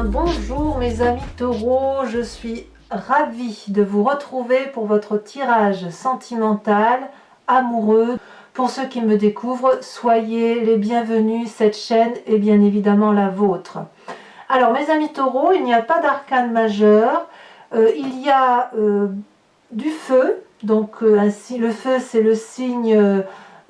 bonjour mes amis taureaux, je suis ravie de vous retrouver pour votre tirage sentimental, amoureux. Pour ceux qui me découvrent, soyez les bienvenus, cette chaîne est bien évidemment la vôtre. Alors mes amis taureaux, il n'y a pas d'arcane majeur, il y a du feu, donc le feu c'est le signe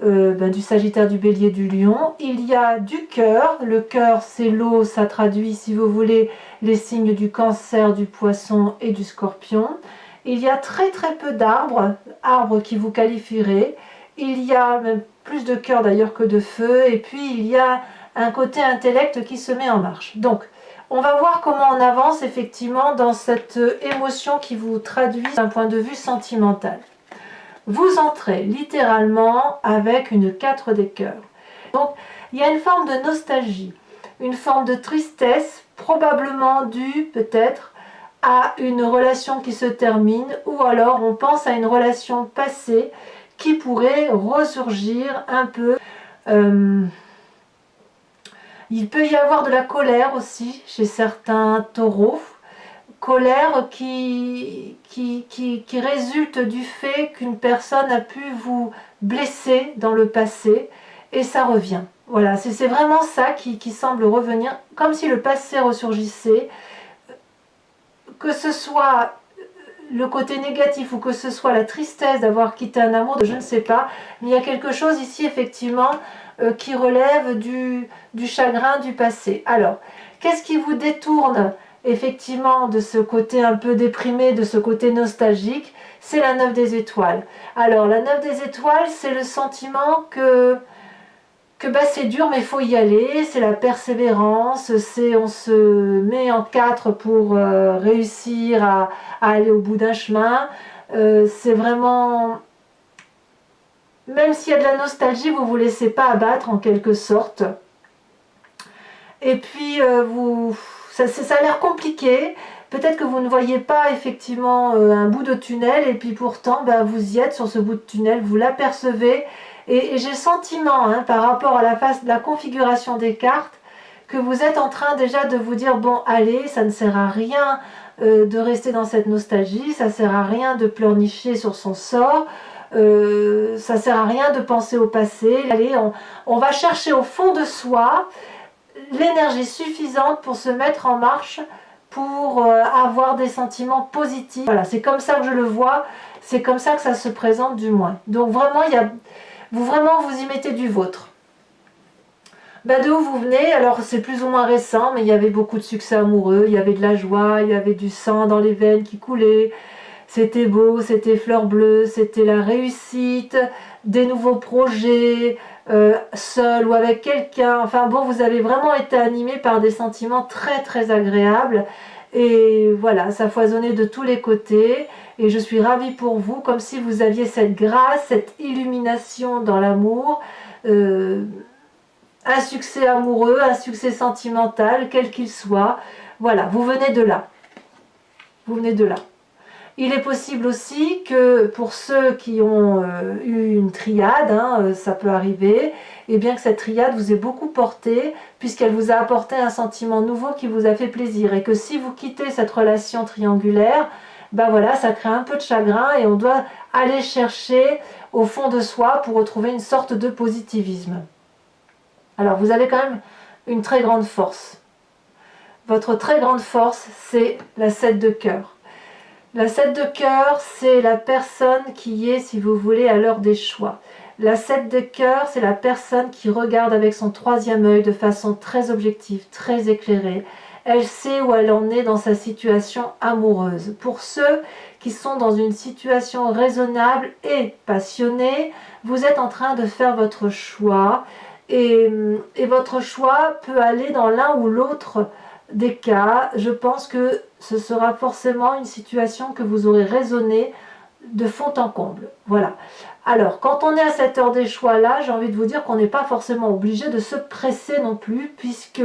du Sagittaire, du Bélier, du Lion. Il y a du cœur, le cœur c'est l'eau, ça traduit si vous voulez les signes du Cancer, du Poisson et du Scorpion. Il y a très peu d'arbres, arbres qui vous qualifieraient. Il y a même plus de cœur d'ailleurs que de feu, et puis il y a un côté intellect qui se met en marche. Donc on va voir comment on avance effectivement dans cette émotion qui vous traduit d'un point de vue sentimental. Vous entrez littéralement avec une 4 des cœurs. Donc il y a une forme de nostalgie, une forme de tristesse, probablement due peut-être à une relation qui se termine, ou alors on pense à une relation passée qui pourrait ressurgir un peu. Il peut y avoir de la colère aussi chez certains taureaux, colère qui résulte du fait qu'une personne a pu vous blesser dans le passé et ça revient. Voilà, c'est vraiment ça qui semble revenir, comme si le passé ressurgissait, que ce soit le côté négatif ou que ce soit la tristesse d'avoir quitté un amour, je ne sais pas, mais il y a quelque chose ici effectivement qui relève du chagrin du passé. Alors, qu'est-ce qui vous détourne effectivement de ce côté un peu déprimé, de ce côté nostalgique? C'est la 9 des étoiles. Alors, la 9 des étoiles, c'est le sentiment que c'est dur mais il faut y aller, c'est la persévérance, c'est on se met en 4 pour réussir à aller au bout d'un chemin. C'est vraiment, même s'il y a de la nostalgie, vous ne vous laissez pas abattre en quelque sorte. Et puis ça a l'air compliqué, peut-être que vous ne voyez pas effectivement un bout de tunnel, et puis pourtant vous y êtes sur ce bout de tunnel, vous l'apercevez. Et j'ai le sentiment, par rapport à la configuration des cartes, que vous êtes en train déjà de vous dire, bon allez, ça ne sert à rien de rester dans cette nostalgie, ça ne sert à rien de pleurnicher sur son sort, ça ne sert à rien de penser au passé. Allez, on va chercher au fond de soi l'énergie suffisante pour se mettre en marche, pour avoir des sentiments positifs. Voilà, c'est comme ça que je le vois, c'est comme ça que ça se présente du moins. Donc vraiment, vous y mettez du vôtre. D'où vous venez? Alors c'est plus ou moins récent, mais il y avait beaucoup de succès amoureux, il y avait de la joie, il y avait du sang dans les veines qui coulait, c'était beau, c'était fleur bleue, c'était la réussite, des nouveaux projets, seul ou avec quelqu'un. Enfin bon, vous avez vraiment été animé par des sentiments très agréables. Et voilà, ça foisonnait de tous les côtés. Et je suis ravie pour vous, comme si vous aviez cette grâce, cette illumination dans l'amour. Un succès amoureux, un succès sentimental, quel qu'il soit. Voilà, vous venez de là. Vous venez de là. Il est possible aussi que pour ceux qui ont eu une triade, ça peut arriver, et bien que cette triade vous ait beaucoup porté, puisqu'elle vous a apporté un sentiment nouveau qui vous a fait plaisir, et que si vous quittez cette relation triangulaire, voilà, ça crée un peu de chagrin, et on doit aller chercher au fond de soi pour retrouver une sorte de positivisme. Alors vous avez quand même une très grande force. Votre très grande force, c'est la 7 de cœur. La 7 de cœur, c'est la personne qui est, si vous voulez, à l'heure des choix. La 7 de cœur, c'est la personne qui regarde avec son troisième œil de façon très objective, très éclairée. Elle sait où elle en est dans sa situation amoureuse. Pour ceux qui sont dans une situation raisonnable et passionnée, vous êtes en train de faire votre choix. Et votre choix peut aller dans l'un ou l'autre des cas. Je pense que ce sera forcément une situation que vous aurez raisonné de fond en comble. Voilà. Alors, quand on est à cette heure des choix là, j'ai envie de vous dire qu'on n'est pas forcément obligé de se presser non plus, puisque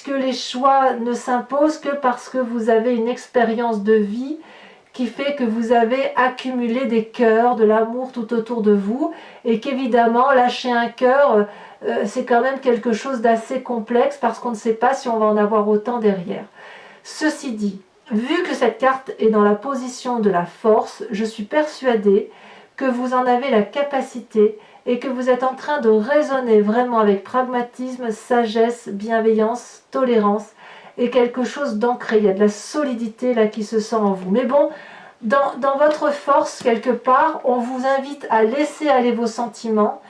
les choix ne s'imposent que parce que vous avez une expérience de vie qui fait que vous avez accumulé des cœurs, de l'amour tout autour de vous, et qu'évidemment, lâcher un cœur, c'est quand même quelque chose d'assez complexe parce qu'on ne sait pas si on va en avoir autant derrière. Ceci dit, vu que cette carte est dans la position de la force, je suis persuadée que vous en avez la capacité et que vous êtes en train de raisonner vraiment avec pragmatisme, sagesse, bienveillance, tolérance et quelque chose d'ancré. Il y a de la solidité là qui se sent en vous. Mais bon, dans votre force, quelque part, on vous invite à laisser aller vos sentiments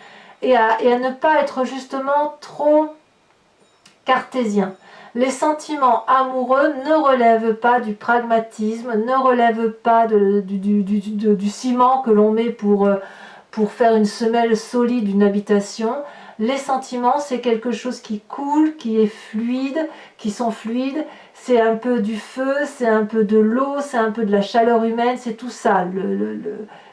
et à ne pas être justement trop cartésien. Les sentiments amoureux ne relèvent pas du pragmatisme, ne relèvent pas du ciment que l'on met pour faire une semelle solide d'une habitation. Les sentiments, c'est quelque chose qui coule, qui est fluide, qui sont fluides. C'est un peu du feu, c'est un peu de l'eau, c'est un peu de la chaleur humaine, c'est tout ça,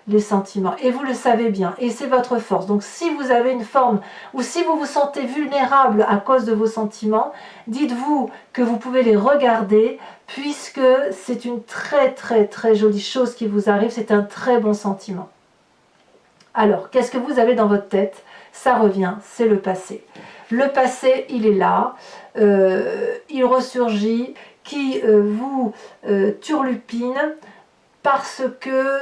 les sentiments. Et vous le savez bien, et c'est votre force. Donc si vous avez une forme, ou si vous vous sentez vulnérable à cause de vos sentiments, dites-vous que vous pouvez les regarder, puisque c'est une très très très jolie chose qui vous arrive, c'est un très bon sentiment. Alors, qu'est-ce que vous avez dans votre tête? Ça revient, c'est le passé. Le passé, il est là, il ressurgit, qui vous turlupine parce que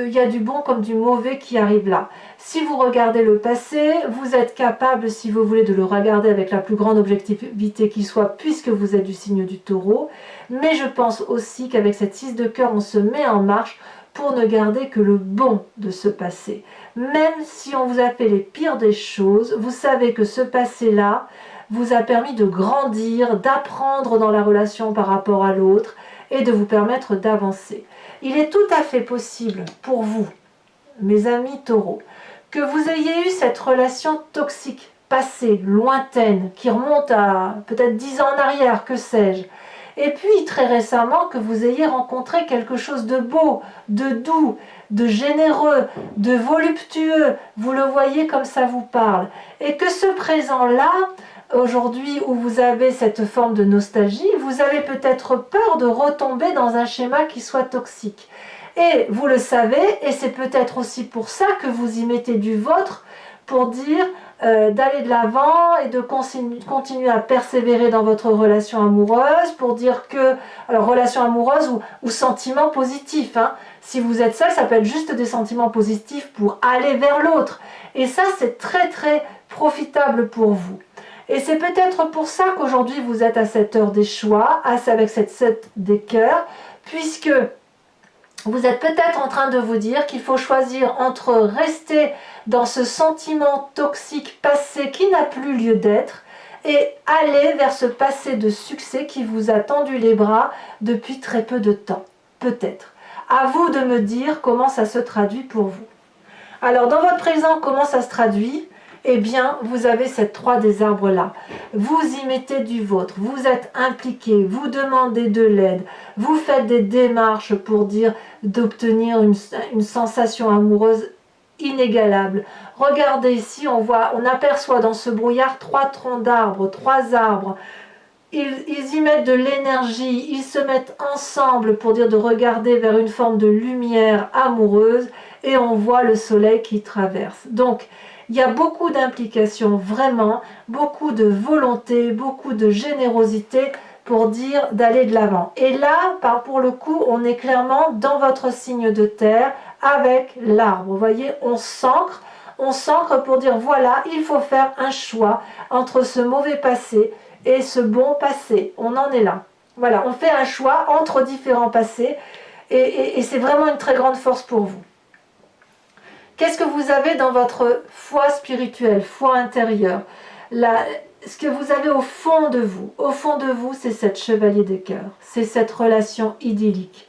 y a du bon comme du mauvais qui arrive là. Si vous regardez le passé, vous êtes capable, si vous voulez, de le regarder avec la plus grande objectivité qui soit, puisque vous êtes du signe du Taureau. Mais je pense aussi qu'avec cette 6 de cœur, on se met en marche pour ne garder que le bon de ce passé. Même si on vous a fait les pires des choses, vous savez que ce passé-là vous a permis de grandir, d'apprendre dans la relation par rapport à l'autre et de vous permettre d'avancer. Il est tout à fait possible pour vous, mes amis taureaux, que vous ayez eu cette relation toxique, passée, lointaine, qui remonte à peut-être 10 ans en arrière, que sais-je. Et puis très récemment que vous ayez rencontré quelque chose de beau, de doux, de généreux, de voluptueux. Vous le voyez comme ça vous parle. Et que ce présent-là, aujourd'hui où vous avez cette forme de nostalgie, vous avez peut-être peur de retomber dans un schéma qui soit toxique. Et vous le savez, et c'est peut-être aussi pour ça que vous y mettez du vôtre, pour dire d'aller de l'avant et de continuer à persévérer dans votre relation amoureuse, pour dire que, alors relation amoureuse ou sentiments positifs, hein. Si vous êtes seul, ça peut être juste des sentiments positifs pour aller vers l'autre. Et ça, c'est très très profitable pour vous. Et c'est peut-être pour ça qu'aujourd'hui vous êtes à cette heure des choix, avec cette 7 des cœurs, puisque vous êtes peut-être en train de vous dire qu'il faut choisir entre rester dans ce sentiment toxique passé qui n'a plus lieu d'être et aller vers ce passé de succès qui vous a tendu les bras depuis très peu de temps. Peut-être. À vous de me dire comment ça se traduit pour vous. Alors dans votre présent, comment ça se traduit? Eh bien, vous avez cette 3 des arbres là. Vous y mettez du vôtre, vous êtes impliqué, vous demandez de l'aide, vous faites des démarches pour dire d'obtenir une sensation amoureuse inégalable. Regardez ici, on aperçoit dans ce brouillard 3 troncs d'arbres, 3 arbres. Ils y mettent de l'énergie, ils se mettent ensemble pour dire de regarder vers une forme de lumière amoureuse et on voit le soleil qui traverse. Donc, il y a beaucoup d'implications, vraiment, beaucoup de volonté, beaucoup de générosité pour dire d'aller de l'avant. Et là, pour le coup, on est clairement dans votre signe de terre avec l'arbre. Vous voyez, on s'ancre pour dire voilà, il faut faire un choix entre ce mauvais passé et ce bon passé. On en est là. Voilà, on fait un choix entre différents passés et c'est vraiment une très grande force pour vous. Qu'est-ce que vous avez dans votre foi spirituelle, foi intérieure? Ce que vous avez au fond de vous, c'est cette chevalier des cœurs, c'est cette relation idyllique.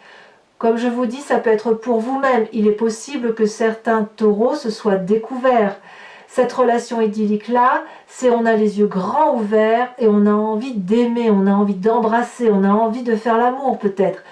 Comme je vous dis, ça peut être pour vous-même. Il est possible que certains taureaux se soient découverts. Cette relation idyllique-là, c'est on a les yeux grands ouverts et on a envie d'aimer, on a envie d'embrasser, on a envie de faire l'amour peut-être.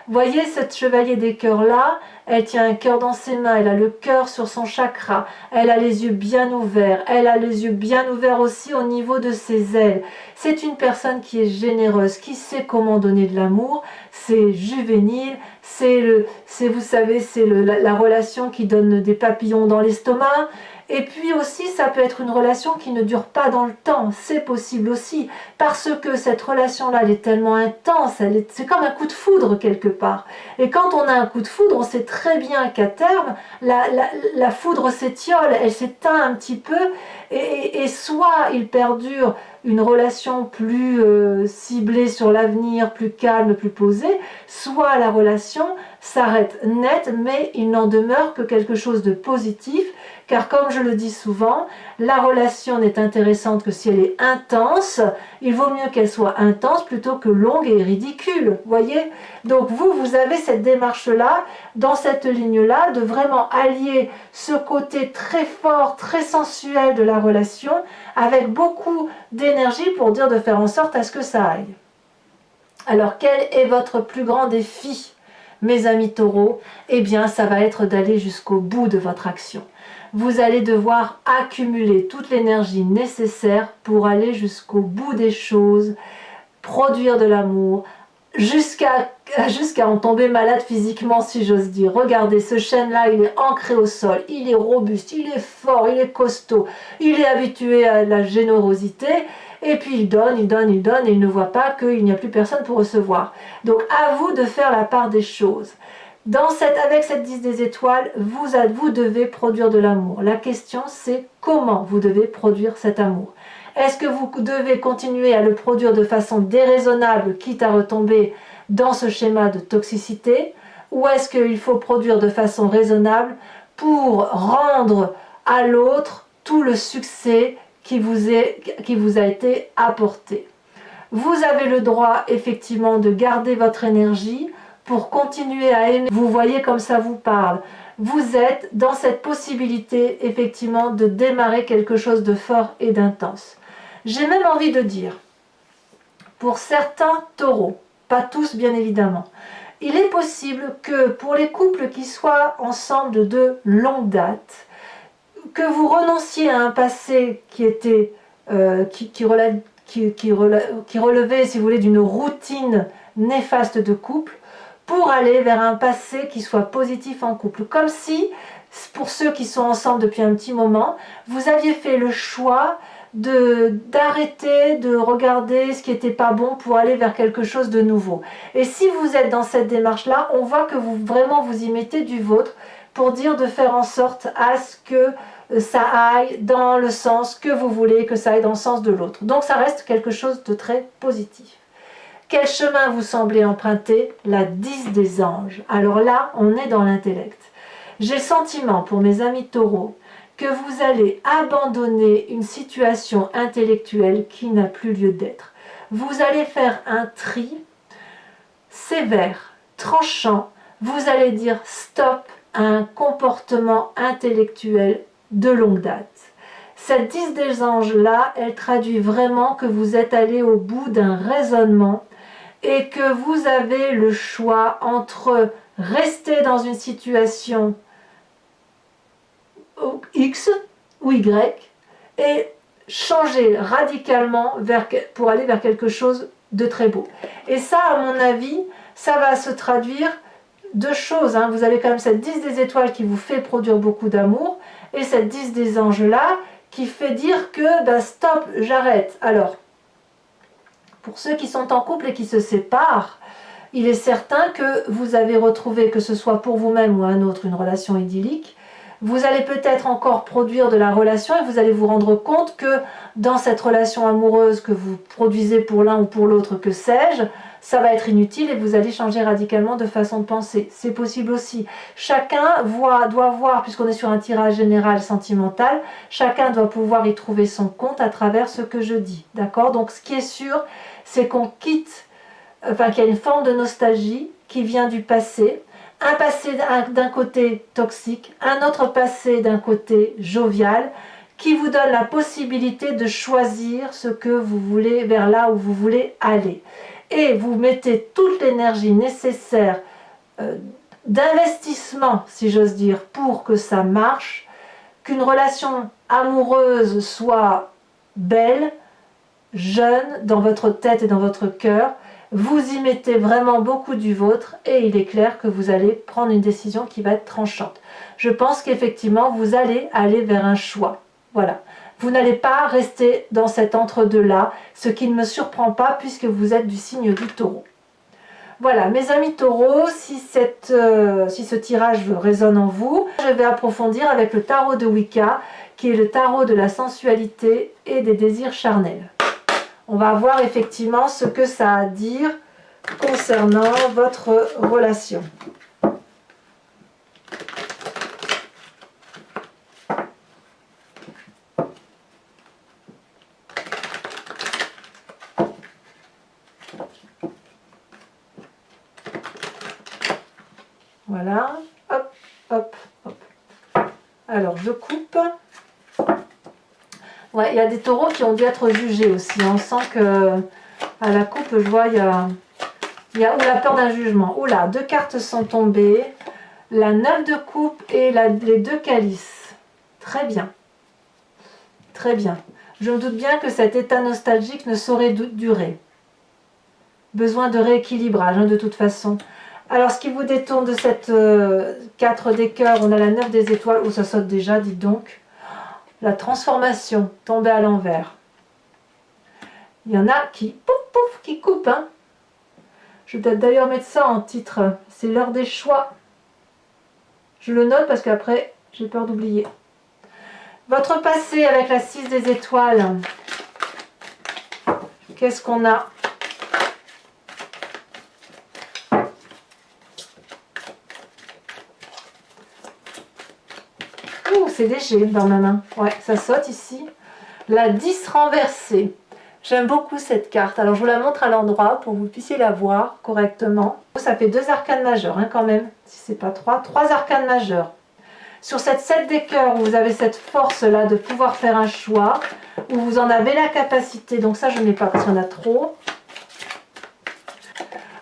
Voyez cette chevalier des cœurs-là, elle tient un cœur dans ses mains, elle a le cœur sur son chakra, elle a les yeux bien ouverts, elle a les yeux bien ouverts aussi au niveau de ses ailes. C'est une personne qui est généreuse, qui sait comment donner de l'amour, c'est juvénile, vous savez, c'est la relation qui donne des papillons dans l'estomac, Et puis aussi, ça peut être une relation qui ne dure pas dans le temps, c'est possible aussi, parce que cette relation-là, elle est tellement intense, c'est comme un coup de foudre quelque part. Et quand on a un coup de foudre, on sait très bien qu'à terme, la foudre s'étiole, elle s'éteint un petit peu, et soit il perdure une relation plus ciblée sur l'avenir, plus calme, plus posée, soit la relation s'arrête net, mais il n'en demeure que quelque chose de positif, car comme je le dis souvent, la relation n'est intéressante que si elle est intense. Il vaut mieux qu'elle soit intense plutôt que longue et ridicule, voyez. Donc vous avez cette démarche-là, dans cette ligne-là, de vraiment allier ce côté très fort, très sensuel de la relation, avec beaucoup d'énergie pour dire de faire en sorte à ce que ça aille. Alors quel est votre plus grand défi, mes amis taureaux? Eh bien, ça va être d'aller jusqu'au bout de votre action. Vous allez devoir accumuler toute l'énergie nécessaire pour aller jusqu'au bout des choses, produire de l'amour, jusqu'à en tomber malade physiquement, si j'ose dire. Regardez, ce chêne-là, il est ancré au sol, il est robuste, il est fort, il est costaud, il est habitué à la générosité, et puis il donne, et il ne voit pas qu'il n'y a plus personne pour recevoir. Donc à vous de faire la part des choses. Avec cette 10 des étoiles, vous devez produire de l'amour. La question, c'est comment vous devez produire cet amour. Est-ce que vous devez continuer à le produire de façon déraisonnable, quitte à retomber dans ce schéma de toxicité, ou est-ce qu'il faut produire de façon raisonnable pour rendre à l'autre tout le succès qui vous a été apporté? Vous avez le droit effectivement de garder votre énergie pour continuer à aimer. Vous voyez comme ça vous parle. Vous êtes dans cette possibilité effectivement de démarrer quelque chose de fort et d'intense. J'ai même envie de dire, pour certains taureaux, pas tous bien évidemment, il est possible que pour les couples qui soient ensemble de longue date, que vous renonciez à un passé qui était qui relevait, si vous voulez, d'une routine néfaste de couple, pour aller vers un passé qui soit positif en couple. Comme si, pour ceux qui sont ensemble depuis un petit moment, vous aviez fait le choix d'arrêter de regarder ce qui n'était pas bon pour aller vers quelque chose de nouveau. Et si vous êtes dans cette démarche-là, on voit que vous vraiment vous y mettez du vôtre pour dire de faire en sorte à ce que ça aille dans le sens que vous voulez, que ça aille dans le sens de l'autre. Donc ça reste quelque chose de très positif. Quel chemin vous semblez emprunter? La 10 des anges. Alors là, on est dans l'intellect. J'ai le sentiment, pour mes amis taureaux, que vous allez abandonner une situation intellectuelle qui n'a plus lieu d'être. Vous allez faire un tri sévère, tranchant. Vous allez dire stop à un comportement intellectuel de longue date. Cette 10 des anges-là, elle traduit vraiment que vous êtes allé au bout d'un raisonnement et que vous avez le choix entre rester dans une situation X ou Y et changer radicalement pour aller vers quelque chose de très beau. Et ça, à mon avis, ça va se traduire deux choses. Vous avez quand même cette 10 des étoiles qui vous fait produire beaucoup d'amour et cette 10 des anges-là qui fait dire que stop, j'arrête. Alors, pour ceux qui sont en couple et qui se séparent, il est certain que vous avez retrouvé, que ce soit pour vous-même ou un autre, une relation idyllique. Vous allez peut-être encore produire de la relation et vous allez vous rendre compte que dans cette relation amoureuse que vous produisez pour l'un ou pour l'autre, que sais-je, ça va être inutile et vous allez changer radicalement de façon de penser. C'est possible aussi. Chacun doit voir, puisqu'on est sur un tirage général sentimental, chacun doit pouvoir y trouver son compte à travers ce que je dis. D'accord? Donc ce qui est sûr, c'est qu'on quitte, qu'il y a une forme de nostalgie qui vient du passé, un passé d'un côté toxique, un autre passé d'un côté jovial, qui vous donne la possibilité de choisir ce que vous voulez, vers là où vous voulez aller. Et vous mettez toute l'énergie nécessaire d'investissement, si j'ose dire, pour que ça marche, qu'une relation amoureuse soit belle, jeune, dans votre tête et dans votre cœur. vous y mettez vraiment beaucoup du vôtre et il est clair que vous allez prendre une décision qui va être tranchante. Je pense qu'effectivement, vous allez aller vers un choix. Voilà. Vous n'allez pas rester dans cet entre-deux-là, ce qui ne me surprend pas puisque vous êtes du signe du Taureau. Voilà, mes amis taureaux, si ce tirage résonne en vous, je vais approfondir avec le tarot de Wicca, qui est le tarot de la sensualité et des désirs charnels. On va voir effectivement ce que ça a à dire concernant votre relation. Voilà, hop, hop, hop. Alors, je coupe. Ouais, il y a des taureaux qui ont dû être jugés aussi. On sent que à la coupe, je vois, il y a la peur d'un jugement. Oula, 2 cartes sont tombées. La 9 de coupe et les 2 calices. Très bien. Très bien. Je me doute bien que cet état nostalgique ne saurait durer. Besoin de rééquilibrage, hein, de toute façon. Alors, ce qui vous détourne de cette 4 des cœurs, on a la 9 des étoiles. Oh, ça saute déjà, dites donc. La transformation, tombée à l'envers. Il y en a qui, pouf, pouf, qui coupent. Hein. Je vais d'ailleurs mettre ça en titre. C'est l'heure des choix. Je le note parce qu'après, j'ai peur d'oublier. Votre passé avec la 6 des étoiles. Qu'est-ce qu'on a ? Ouh, c'est léger dans ma main. Ouais, ça saute ici. La 10 renversée. J'aime beaucoup cette carte. Alors, je vous la montre à l'endroit pour que vous puissiez la voir correctement. Ça fait 2 arcanes majeures, hein, quand même. Si c'est pas 3. 3 arcanes majeures. Sur cette 7 des cœurs, où vous avez cette force-là de pouvoir faire un choix, où vous en avez la capacité. Donc ça, je ne mets pas parce qu'il y en a trop.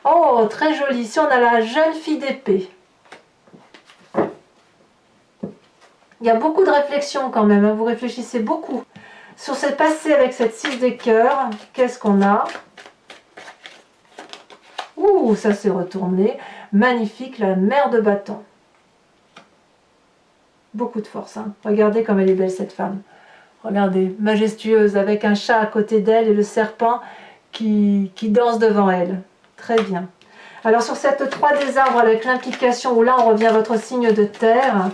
Oh, très joli. Ici, on a la jeune fille d'épée. Il y a beaucoup de réflexion quand même, hein. Vous réfléchissez beaucoup. Sur cette passée avec cette 6 des cœurs, qu'est-ce qu'on a? Ouh, ça s'est retourné. Magnifique, la mère de bâton. Beaucoup de force. Hein. Regardez comme elle est belle cette femme. Regardez, majestueuse, avec un chat à côté d'elle et le serpent qui danse devant elle. Très bien. Alors sur cette 3 des arbres avec l'implication, où là on revient à votre signe de terre,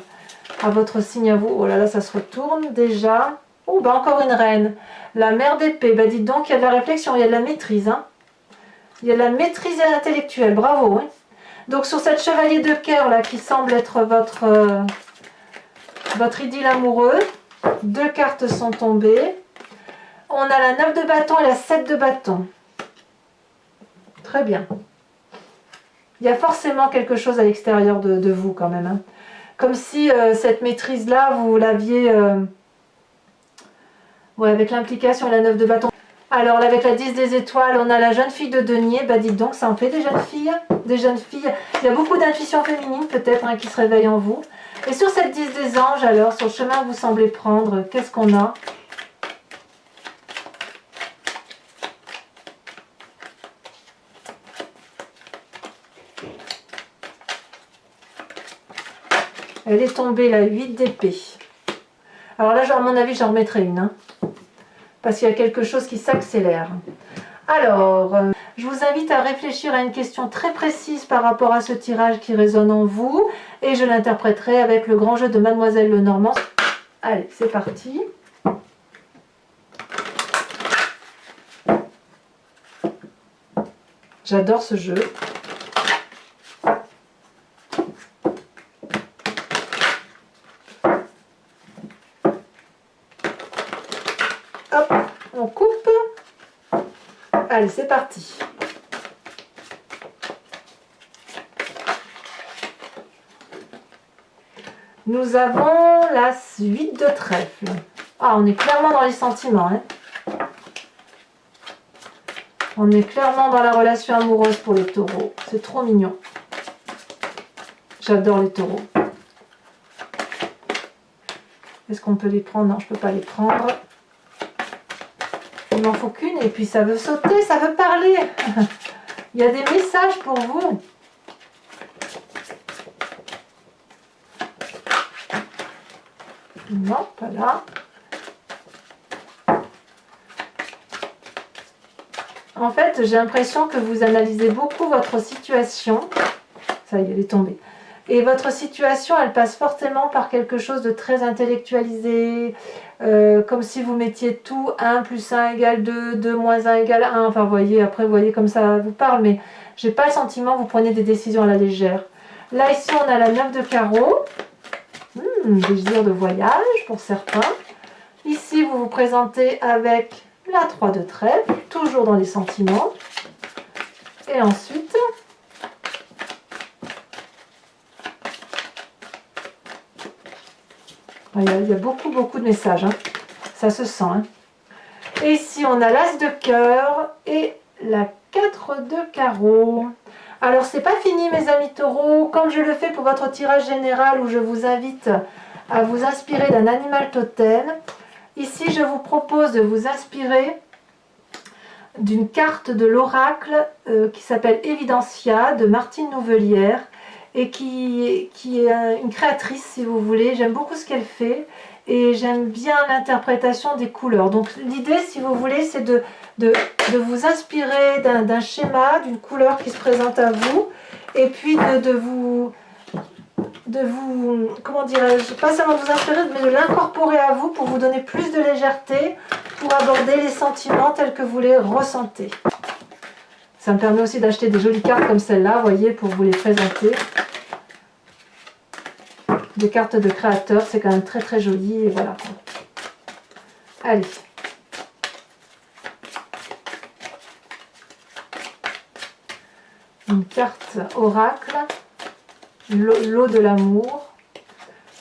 à votre signe à vous. Oh là là, ça se retourne déjà. Oh, bah encore une reine. La mère d'épée. Bah dites donc, il y a de la réflexion, il y a de la maîtrise. Hein. Il y a de la maîtrise intellectuelle. Bravo. Hein. Donc sur cette chevalier de cœur là, qui semble être votre idylle amoureux, 2 cartes sont tombées. On a la 9 de bâton et la 7 de bâton. Très bien. Il y a forcément quelque chose à l'extérieur de vous quand même. Hein. Comme si cette maîtrise-là, vous l'aviez... ouais, avec l'implication et la 9 de bâton. Alors là, avec la 10 des étoiles, on a la jeune fille de denier. Bah dites donc, ça en fait des jeunes filles. Des jeunes filles. Il y a beaucoup d'intuition féminine peut-être hein, qui se réveille en vous. Et sur cette 10 des anges, alors, sur le chemin que vous semblez prendre, qu'est-ce qu'on a ? Elle est tombée, la 8 d'épée. Alors là, à mon avis, j'en remettrai une. Hein, parce qu'il y a quelque chose qui s'accélère. Alors, je vous invite à réfléchir à une question très précise par rapport à ce tirage qui résonne en vous. Et je l'interpréterai avec le grand jeu de Mademoiselle Lenormand. Allez, c'est parti. J'adore ce jeu. Hop, on coupe. Allez, c'est parti. Nous avons la 8 de trèfle. Ah, on est clairement dans les sentiments. Hein. On est clairement dans la relation amoureuse pour les taureaux. C'est trop mignon. J'adore les taureaux. Est-ce qu'on peut les prendre? Non, je ne peux pas les prendre. Il m'en faut qu'une et puis ça veut sauter, ça veut parler. Il y a des messages pour vous. Non, pas là. En fait, j'ai l'impression que vous analysez beaucoup votre situation. Ça y est, elle est tombée. Et votre situation, elle passe forcément par quelque chose de très intellectualisé, comme si vous mettiez tout 1 plus 1 égale 2, 2 moins 1 égale 1. Enfin, vous voyez, après, vous voyez comme ça vous parle, mais j'ai pas le sentiment que vous preniez des décisions à la légère. Là, ici, on a la 9 de carreau. Désir de voyage pour certains. Ici, vous vous présentez avec la 3 de trèfle, toujours dans les sentiments. Et ensuite, il y a beaucoup de messages, hein. Ça se sent. Hein. Et ici, on a l'As de cœur et la 4 de carreau. Alors, c'est pas fini, mes amis taureaux. Comme je le fais pour votre tirage général où je vous invite à vous inspirer d'un animal totem, ici, je vous propose de vous inspirer d'une carte de l'oracle qui s'appelle Evidencia de Martine Nouvelière et qui est une créatrice, si vous voulez. J'aime beaucoup ce qu'elle fait et j'aime bien l'interprétation des couleurs. Donc l'idée, si vous voulez, c'est de vous inspirer d'un schéma, d'une couleur qui se présente à vous, et puis de vous, comment dirais-je, pas seulement de vous inspirer, mais de l'incorporer à vous pour vous donner plus de légèreté, pour aborder les sentiments tels que vous les ressentez. Ça me permet aussi d'acheter des jolies cartes comme celle-là, vous voyez, pour vous les présenter. Des cartes de créateurs, c'est quand même très joli, et voilà. Allez. Une carte oracle, l'eau de l'amour,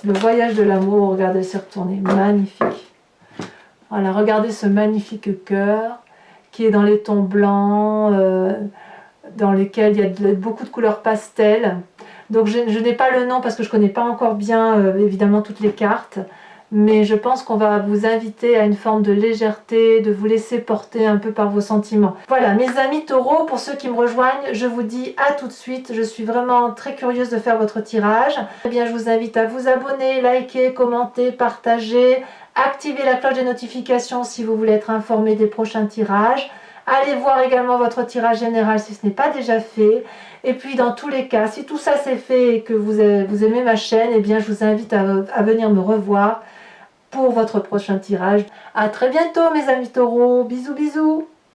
le voyage de l'amour, regardez, c'est retourné, magnifique. Voilà, regardez ce magnifique cœur qui est dans les tons blancs, dans lesquels il y a beaucoup de couleurs pastel. Donc je n'ai pas le nom parce que je ne connais pas encore bien évidemment toutes les cartes, mais je pense qu'on va vous inviter à une forme de légèreté, de vous laisser porter un peu par vos sentiments. Voilà, mes amis taureaux, pour ceux qui me rejoignent, je vous dis à tout de suite. Je suis vraiment très curieuse de faire votre tirage. Eh bien, je vous invite à vous abonner, liker, commenter, partager, activer la cloche des notifications si vous voulez être informé des prochains tirages. Allez voir également votre tirage général si ce n'est pas déjà fait. Et puis dans tous les cas, si tout ça c'est fait et que vous aimez ma chaîne, eh bien je vous invite à venir me revoir pour votre prochain tirage. À très bientôt mes amis taureaux, bisous bisous.